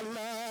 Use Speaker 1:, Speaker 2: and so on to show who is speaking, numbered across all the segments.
Speaker 1: Allah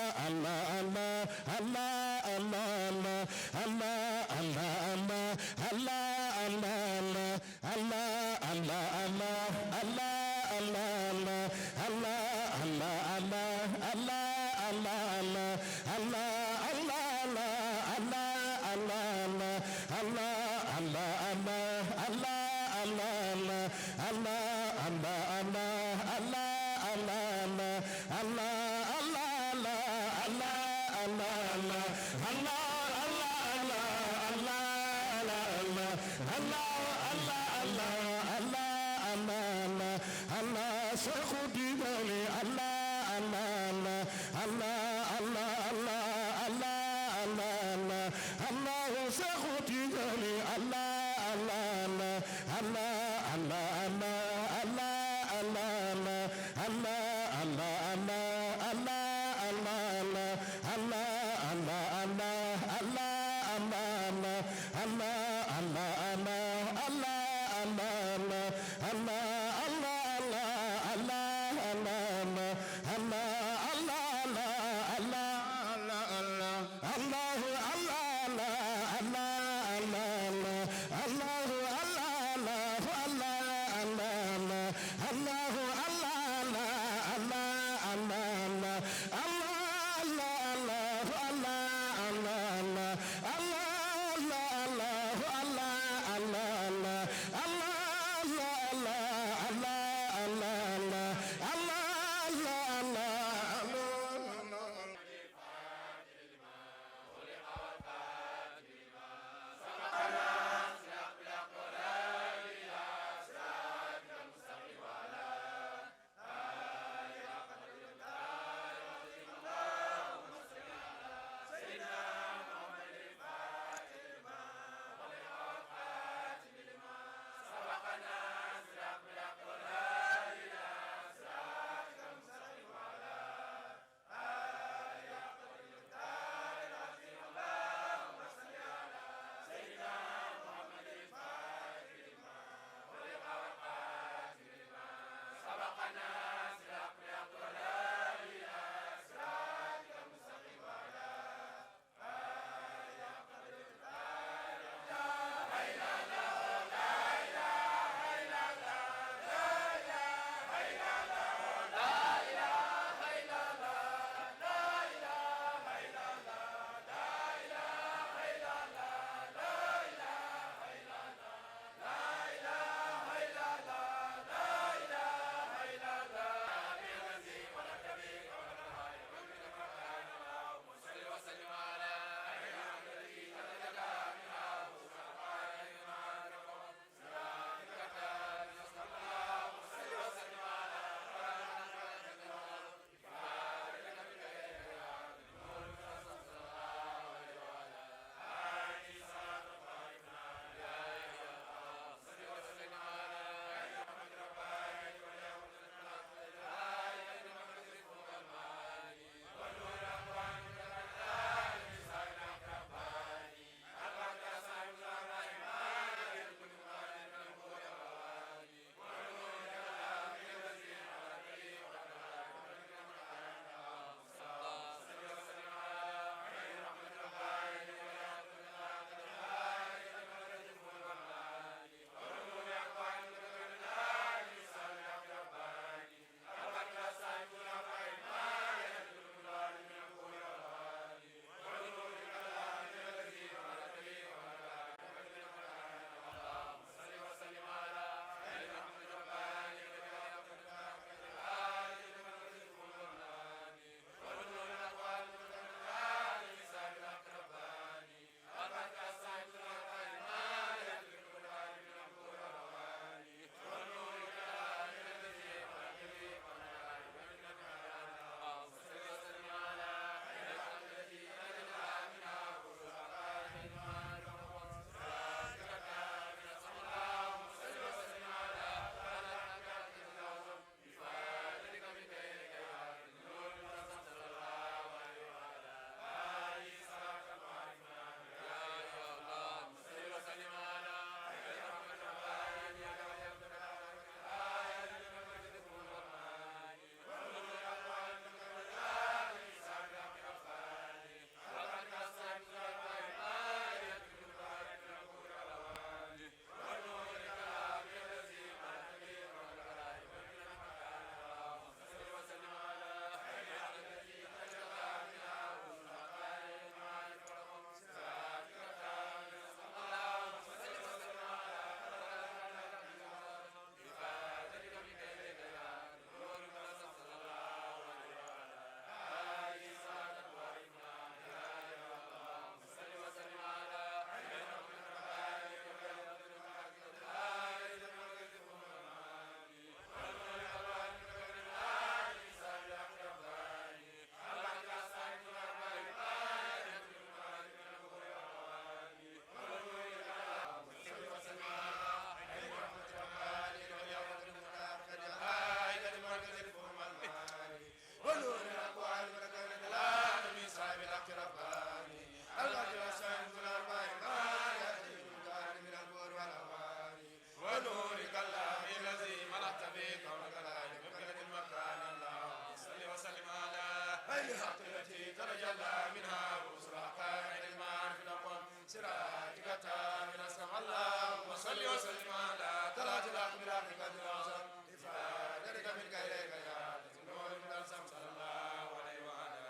Speaker 1: الحق التي ترجلى منها وصل حقائق الإيمان في الأقوام سراجك التام أسمع اللهم صل وسلم على طلعة الأقمار في قدر العظم إفادتك من غيرك يا نور من السماء صلى الله عليه وعلى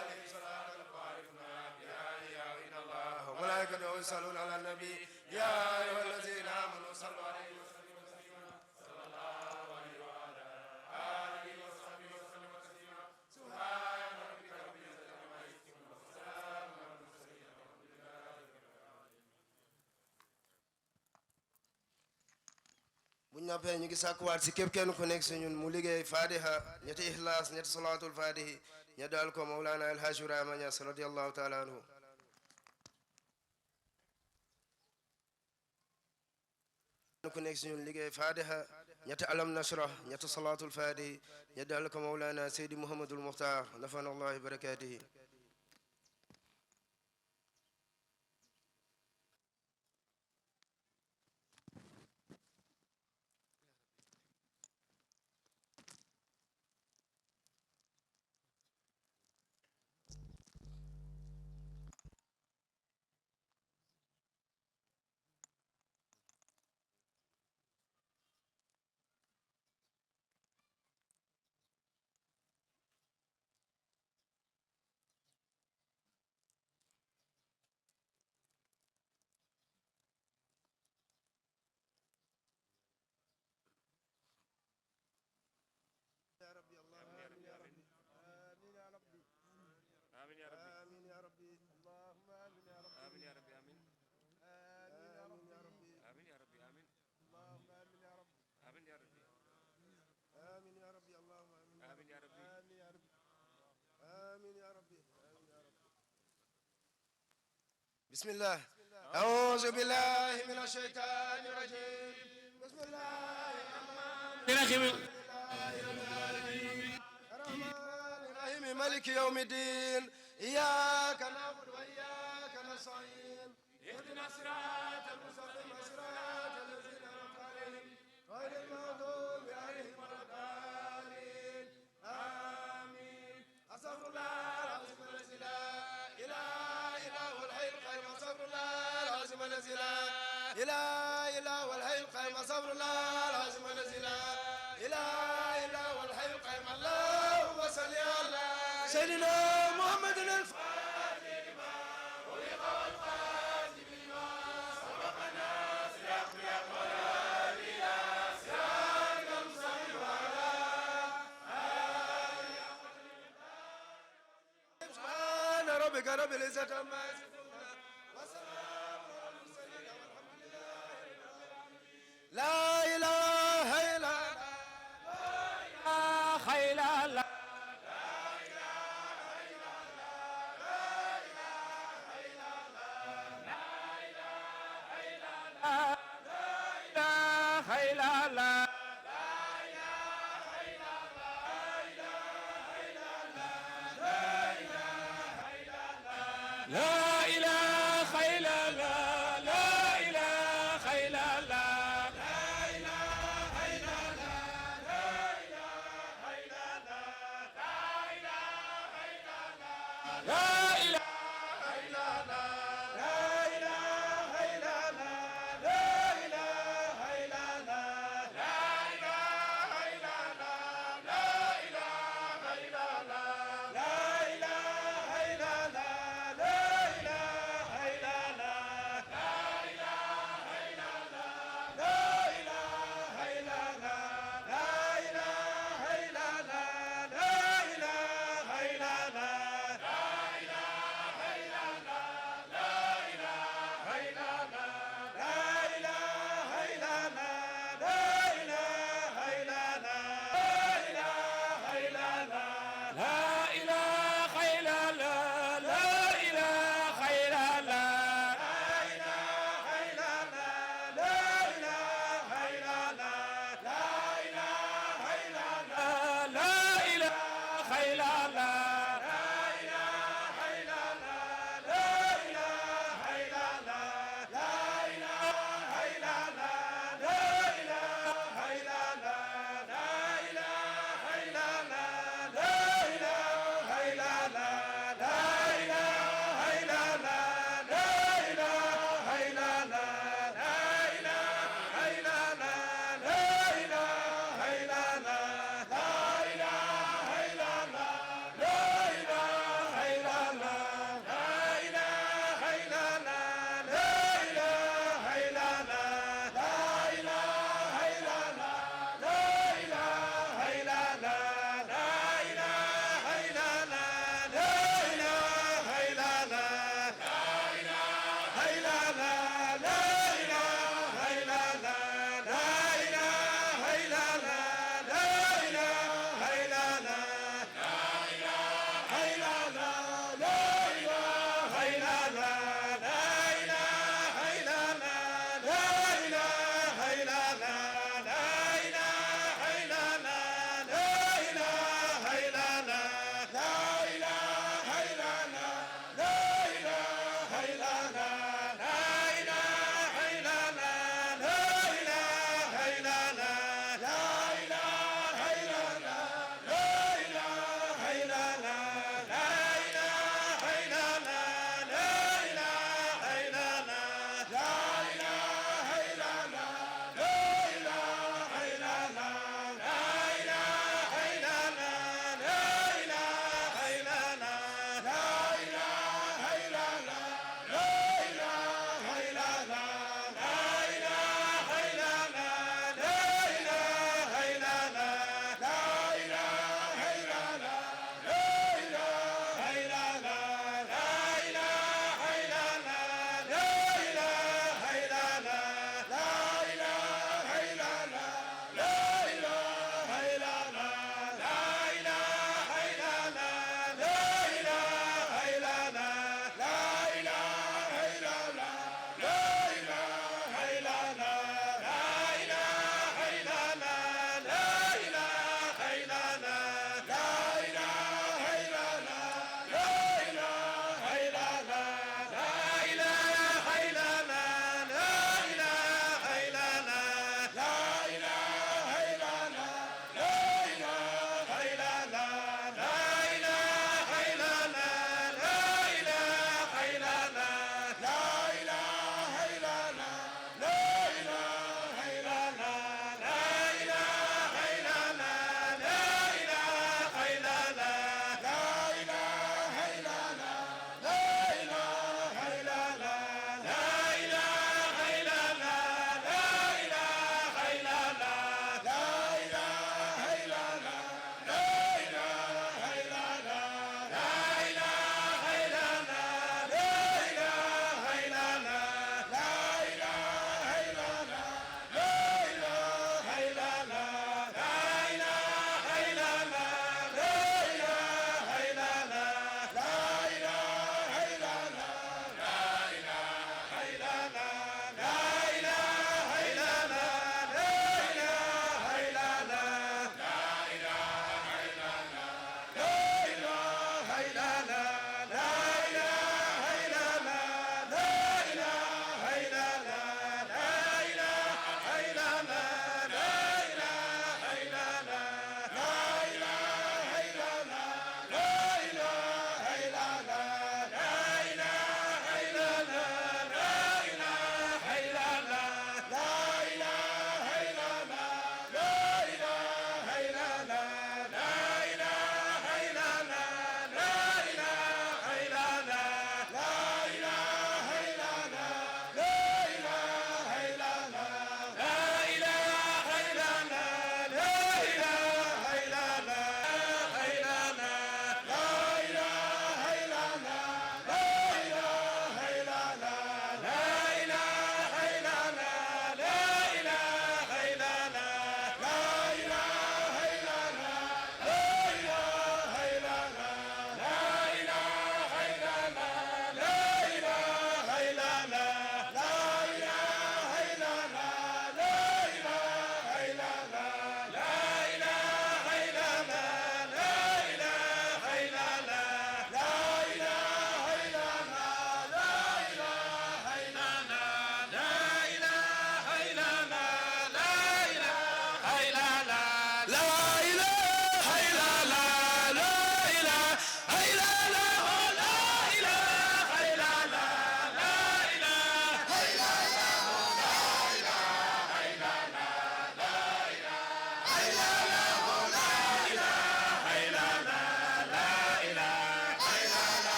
Speaker 1: آله صلاة الفارقنا بها يا إن الله وملائكته يصلون على النبي يا أيها الذين آمنوا صلوا عليه وسلموا تسليما صلى الله عليه وعلى آله وصحبه وسلم تسليما سبحان ربك رب العزة عما يصفون وسلام على المرسلين والحمد لله رب العالمين.
Speaker 2: bu ñu noppee ñu ngi sàkkuwaat si képp kenn ku nekk si ñun mu liggéey fatiha ñetti ixlaas ñetti salaatul fatihi ña daal ko Mawlana El Hadj Ibrahima Niass radiyallahu taala anhu ku nekk si ñun liggéey fatiha ñetti alam nashrah ñetti salaatul fatihi ña daal ko Mawlana Seydi Mouhamadul Muxtaar nafana allahi barakatihi يا ربي الله آمين يا ربي آمين يا ربي
Speaker 3: آمين يا ربي
Speaker 2: آمين يا ربي اللهم آمين يا ربي
Speaker 3: آمين يا ربي آمين
Speaker 2: آمين يا ربي
Speaker 3: آمين يا ربي آمين
Speaker 2: اللهم آمين يا ربي
Speaker 3: آمين يا ربي
Speaker 2: آمين يا ربي اللهم آمين
Speaker 3: آمين يا ربي
Speaker 2: آمين يا ربي آمين يا ربي آمين يا ربي بسم الله أعوذ بالله من الشيطان الرجيم بسم الله الرحمن الرحيم مالك يوم الدين إياك نعبد وإياك نستعين اهدنا الصراط المستقيم صراط الذين أنعمت عليهم غير المغضوب عليهم ولا الضالين آمين أستغفر الله العظيم الذي لا إله إلا هو الحي القيوم أستغفر الله العظيم الذي لا إله إلا هو الحي القيوم أستغفر الله العظيم الذي لا إله إلا هو الحي القيوم اللهم صل على سيدنا محمد الفاتح لما خلق والخاتم لما سبق الناس الأخلاق والهادي إلى صراطك المستقيم وعلى آله سبحان ربك رب العزة عما يصفون وسلام على المرسلين والحمد لله رب العالمين لا إله إلا
Speaker 3: خيل الله خيل الله لا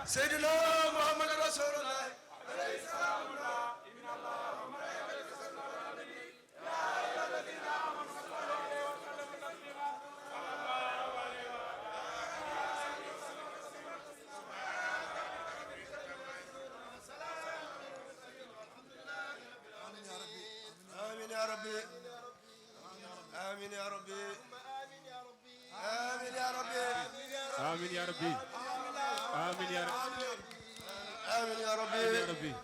Speaker 2: Seydina Muhammad Rasulullah آمين يا ربي آمين يا ربي آمين يا ربي
Speaker 3: آمين يا ربي آمين يا ربي
Speaker 2: آمين يا ربي
Speaker 3: يا ربي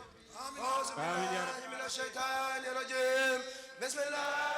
Speaker 2: أعوذ
Speaker 3: آمين يا
Speaker 2: بالله من الشيطان الرجيم بسم الله